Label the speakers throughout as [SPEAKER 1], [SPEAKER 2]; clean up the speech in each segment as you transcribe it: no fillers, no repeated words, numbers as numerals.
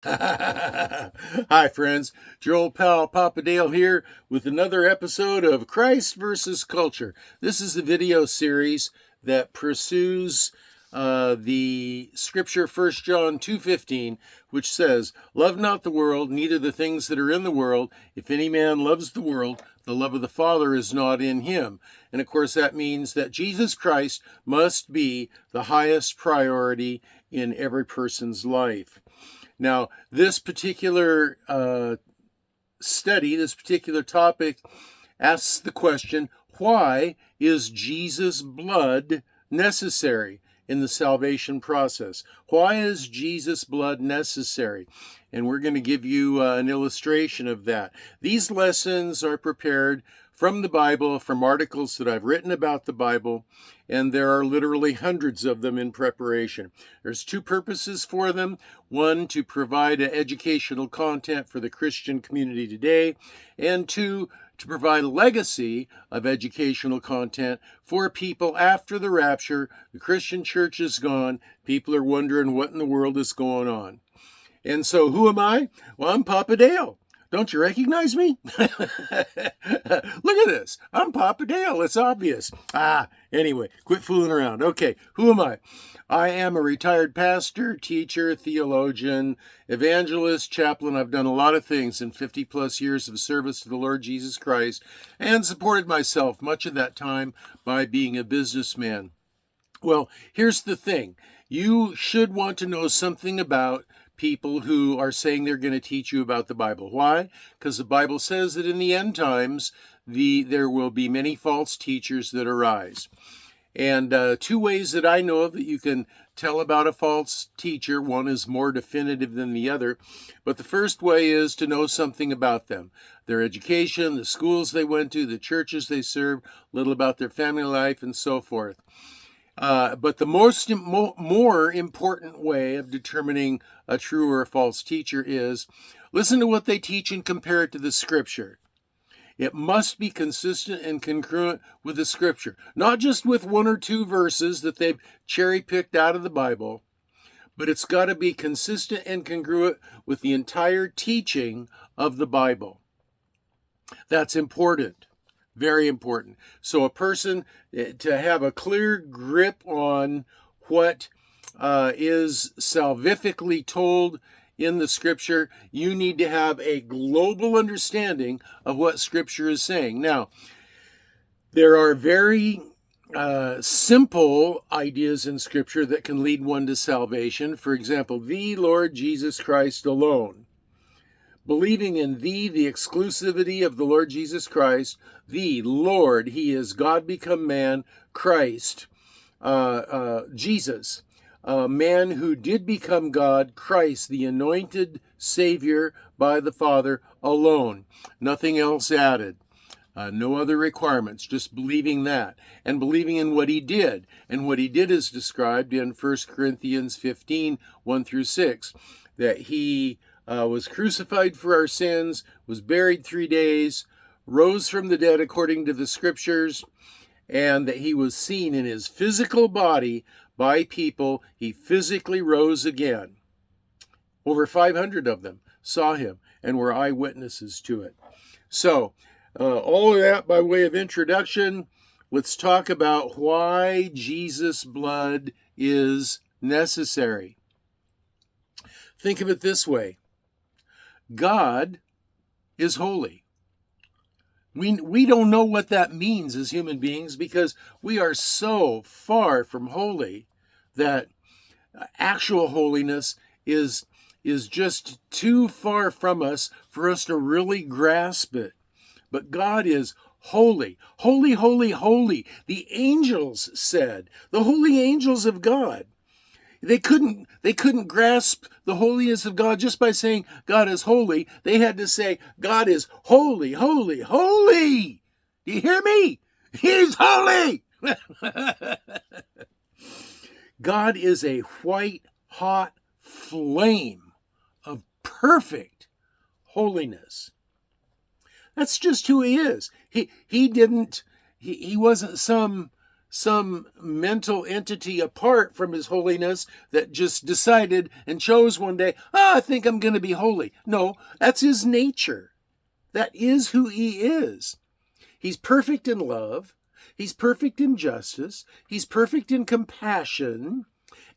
[SPEAKER 1] Hi, friends. Joel Powell, Papa Dale here with another episode of Christ versus Culture. This is the video series that pursues the scripture 1 John 2:15, which says, "Love not the world, neither the things that are in the world. If any man loves the world, the love of the Father is not in him." And of course, that means that Jesus Christ must be the highest priority in every person's life. Now, this particular study, this particular topic, asks the question, why is Jesus' blood necessary in the salvation process? Why is Jesus' blood necessary? And we're going to give you an illustration of that. These lessons are prepared from the Bible, from articles that I've written about the Bible, and there are literally hundreds of them in preparation. There's two purposes for them. One, to provide educational content for the Christian community today, and two, to provide a legacy of educational content for people after the rapture. The Christian church is gone. People are wondering what in the world is going on. And so who am I? Well, I'm Papa Dale. Don't you recognize me? Look at this. I'm Papa Dale. It's obvious. Anyway, quit fooling around. Okay, who am I? I am a retired pastor, teacher, theologian, evangelist, chaplain. I've done a lot of things in 50 plus years of service to the Lord Jesus Christ, and supported myself much of that time by being a businessman. Well, here's the thing. You should want to know something about people who are saying they're going to teach you about the Bible. Why? Because the Bible says that in the end times, there will be many false teachers that arise. And two ways that I know of that you can tell about a false teacher. One is more definitive than the other. But the first way is to know something about them. Their education, the schools they went to, the churches they served, a little about their family life, and so forth. But the more important way of determining a true or a false teacher is listen to what they teach and compare it to the scripture. It must be consistent and congruent with the scripture, not just with one or two verses that they've cherry picked out of the Bible, but it's got to be consistent and congruent with the entire teaching of the Bible. That's important. Very important. So a person to have a clear grip on what is salvifically told in the scripture, you need to have a global understanding of what scripture is saying. Now, there are very simple ideas in scripture that can lead one to salvation. For example, the Lord Jesus Christ alone. Believing in the exclusivity of the Lord Jesus Christ, the Lord, He is God become man, Christ, Jesus, a man who did become God, Christ, the anointed Savior by the Father alone, nothing else added. No other requirements, just believing that and believing in what He did. And what He did is described in 1 Corinthians 15, 1 through 6, that He was crucified for our sins, was buried 3 days, rose from the dead according to the scriptures, and that He was seen in His physical body by people. He physically rose again. Over 500 of them saw Him and were eyewitnesses to it. So, all of that by way of introduction. Let's talk about why Jesus' blood is necessary. Think of it this way. God is holy. We don't know what that means as human beings because we are so far from holy that actual holiness is just too far from us for us to really grasp it. But God is holy, holy, holy, holy. The angels said, the holy angels of God. They couldn't grasp the holiness of God just by saying God is holy. They had to say God is holy, holy, holy. Do you hear me? He's holy. God is a white hot flame of perfect holiness. That's just who He is. He wasn't some some mental entity apart from his holiness that just decided and chose one day, I think I'm going to be holy. No, that's his nature. That is who he is. He's perfect in love. He's perfect in justice. He's perfect in compassion.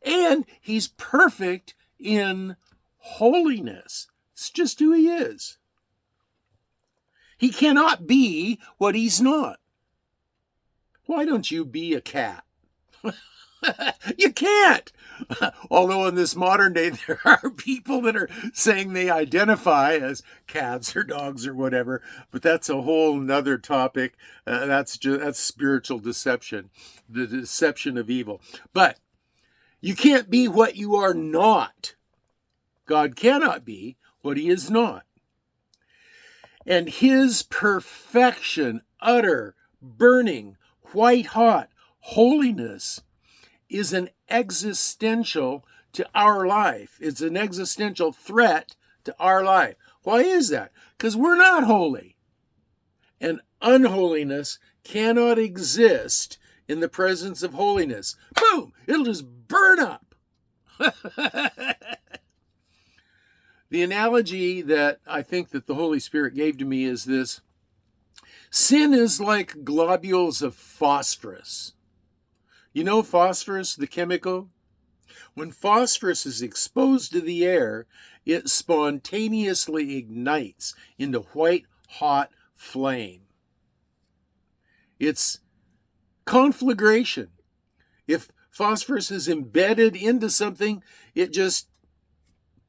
[SPEAKER 1] And he's perfect in holiness. It's just who he is. He cannot be what he's not. Why don't you be a cat? You can't. Although in this modern day, there are people that are saying they identify as cats or dogs or whatever, but that's a whole nother topic. That's spiritual deception, the deception of evil. But you can't be what you are not. God cannot be what he is not. And his perfection, utter, burning, white hot holiness is an existential to our life. It's an existential threat to our life. Why is that? Because we're not holy. And unholiness cannot exist in the presence of holiness. Boom! It'll just burn up. The analogy that I think that the Holy Spirit gave to me is this. Sin is like globules of phosphorus. You know phosphorus, the chemical? When phosphorus is exposed to the air, it spontaneously ignites into white hot flame. It's conflagration. If phosphorus is embedded into something, it just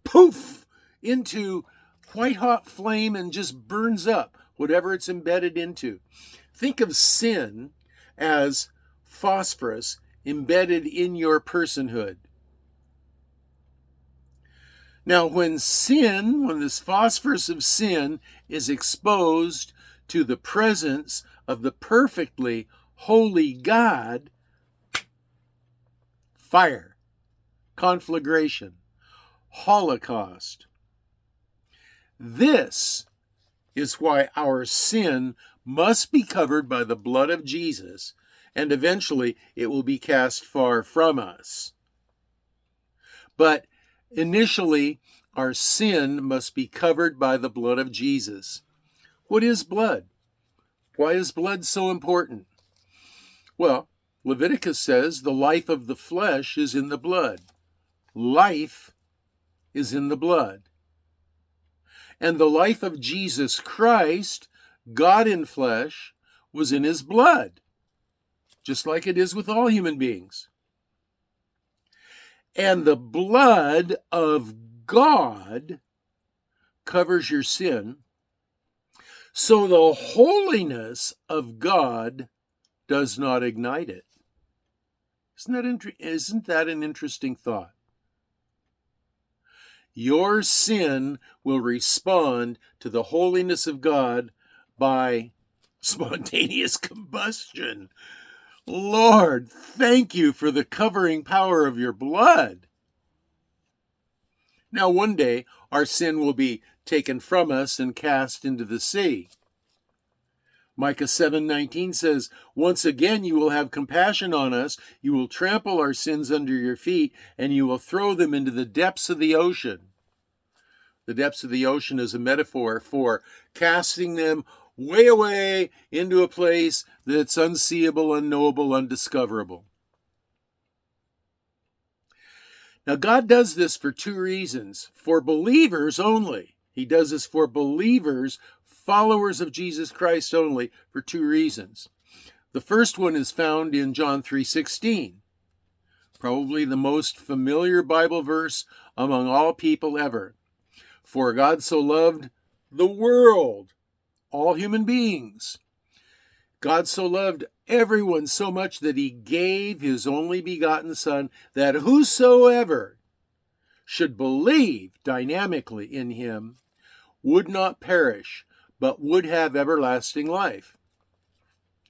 [SPEAKER 1] poof into white hot flame and just burns up whatever it's embedded into. Think of sin as phosphorus embedded in your personhood. Now, when this phosphorus of sin is exposed to the presence of the perfectly holy God, fire, conflagration, holocaust. This is why our sin must be covered by the blood of Jesus, and eventually it will be cast far from us. But initially, our sin must be covered by the blood of Jesus. What is blood? Why is blood so important? Well, Leviticus says the life of the flesh is in the blood. Life is in the blood. And the life of Jesus Christ, God in flesh, was in his blood, just like it is with all human beings. And the blood of God covers your sin, so the holiness of God does not ignite it. Isn't that an interesting thought? Your sin will respond to the holiness of God by spontaneous combustion. Lord, thank you for the covering power of your blood. Now, one day, our sin will be taken from us and cast into the sea. Micah 7:19 says, once again you will have compassion on us, you will trample our sins under your feet, and you will throw them into the depths of the ocean. The depths of the ocean is a metaphor for casting them way away into a place that's unseeable, unknowable, undiscoverable. Now, God does this for two reasons. For believers only. He does this for believers, followers of Jesus Christ only, for two reasons. The first one is found in John 3:16, probably the most familiar Bible verse among all people ever. For God so loved the world, all human beings. God so loved everyone so much that he gave his only begotten Son, that whosoever should believe dynamically in him would not perish, but would have everlasting life.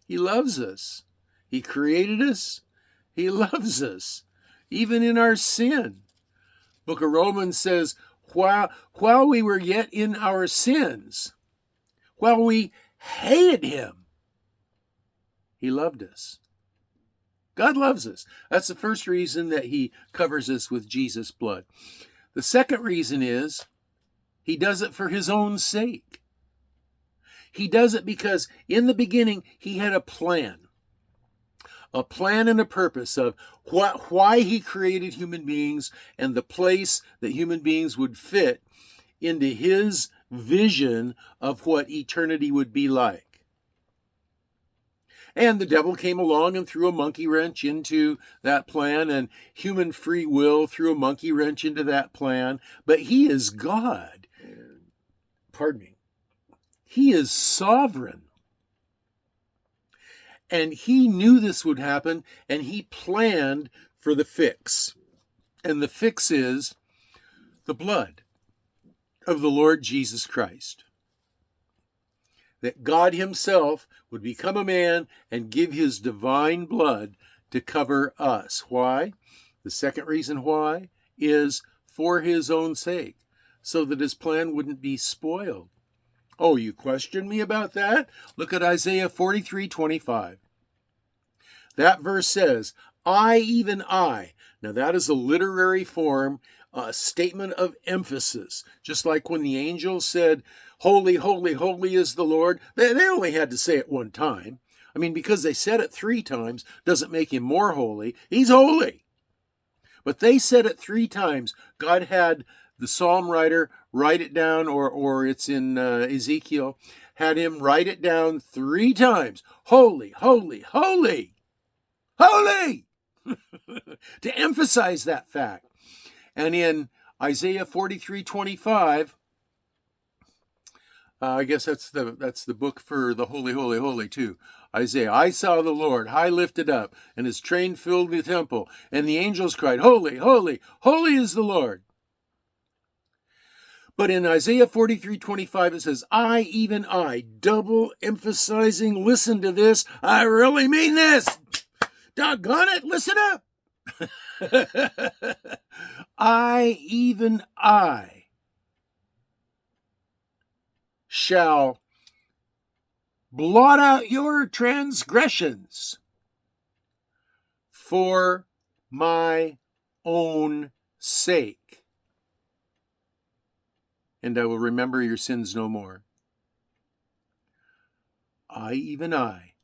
[SPEAKER 1] He loves us. He created us. He loves us, even in our sin. Book of Romans says, while we were yet in our sins, while we hated him, he loved us. God loves us. That's the first reason that he covers us with Jesus' blood. The second reason is he does it for his own sake. He does it because in the beginning he had a plan and a purpose of why he created human beings and the place that human beings would fit into his vision of what eternity would be like. And the devil came along and threw a monkey wrench into that plan, and human free will threw a monkey wrench into that plan. But he is God. Pardon me. He is sovereign. And he knew this would happen, and he planned for the fix. And the fix is the blood of the Lord Jesus Christ. That God himself would become a man and give his divine blood to cover us. Why? The second reason why is for his own sake, so that his plan wouldn't be spoiled. Oh, you question me about that? Look at Isaiah 43:25. That verse says, I, even I. Now that is a literary form, a statement of emphasis. Just like when the angel said, holy, holy, holy is the Lord. They only had to say it one time. I mean, because they said it 3 times doesn't make him more holy. He's holy. But they said it 3 times. God had the psalm writer write it down, or it's in Ezekiel, had him write it down 3 times. Holy, holy, holy, holy, to emphasize that fact. And in Isaiah 43:25, I guess that's the book for the holy, holy, holy too. Isaiah, I saw the Lord high lifted up, and his train filled the temple, and the angels cried, holy, holy, holy is the Lord. But in Isaiah 43:25, it says, I, even I, double emphasizing, listen to this, I really mean this. Doggone it, listen up. I, even I, shall blot out your transgressions for my own sake, and I will remember your sins no more. I, even I,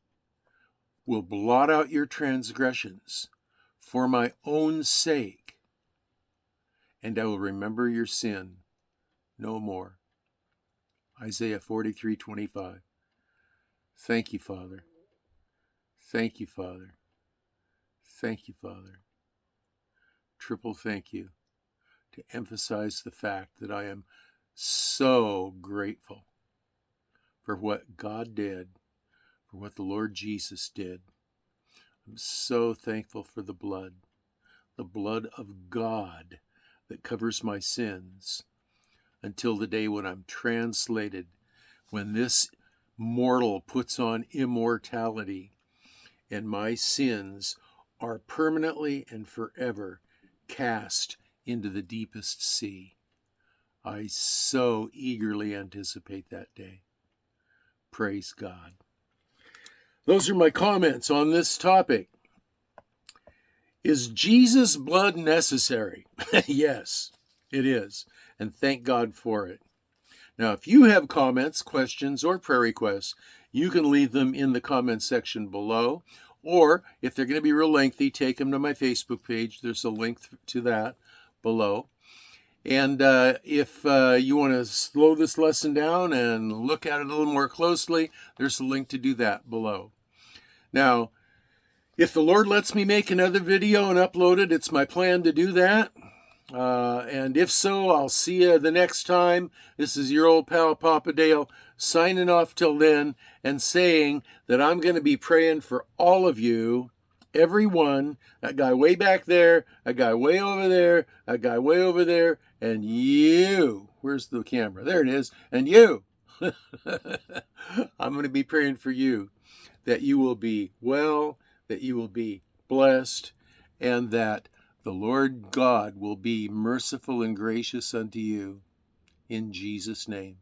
[SPEAKER 1] will blot out your transgressions for my own sake, and I will remember your sin no more. Isaiah 43:25. Thank you, Father. Thank you, Father. Thank you, Father. Triple thank you, to emphasize the fact that I am so grateful for what God did, for what the Lord Jesus did. I'm so thankful for the blood of God that covers my sins until the day when I'm translated, when this mortal puts on immortality and my sins are permanently and forever cast into the deepest sea. I so eagerly anticipate that day. Praise God. Those are my comments on this topic. Is Jesus' blood necessary? Yes, it is. And thank God for it. Now, if you have comments, questions, or prayer requests, you can leave them in the comment section below. Or if they're going to be real lengthy, take them to my Facebook page. There's a link to that below. And if you want to slow this lesson down and look at it a little more closely, there's a link to do that below. Now, if the Lord lets me make another video and upload it, it's my plan to do that. And if so, I'll see you the next time. This is your old pal, Papa Dale, signing off till then and saying that I'm going to be praying for all of you, everyone, that guy way back there, that guy way over there, that guy way over there, and you. Where's the camera? There it is. And you. I'm going to be praying for you, that you will be well, that you will be blessed, and that the Lord God will be merciful and gracious unto you. In Jesus' name.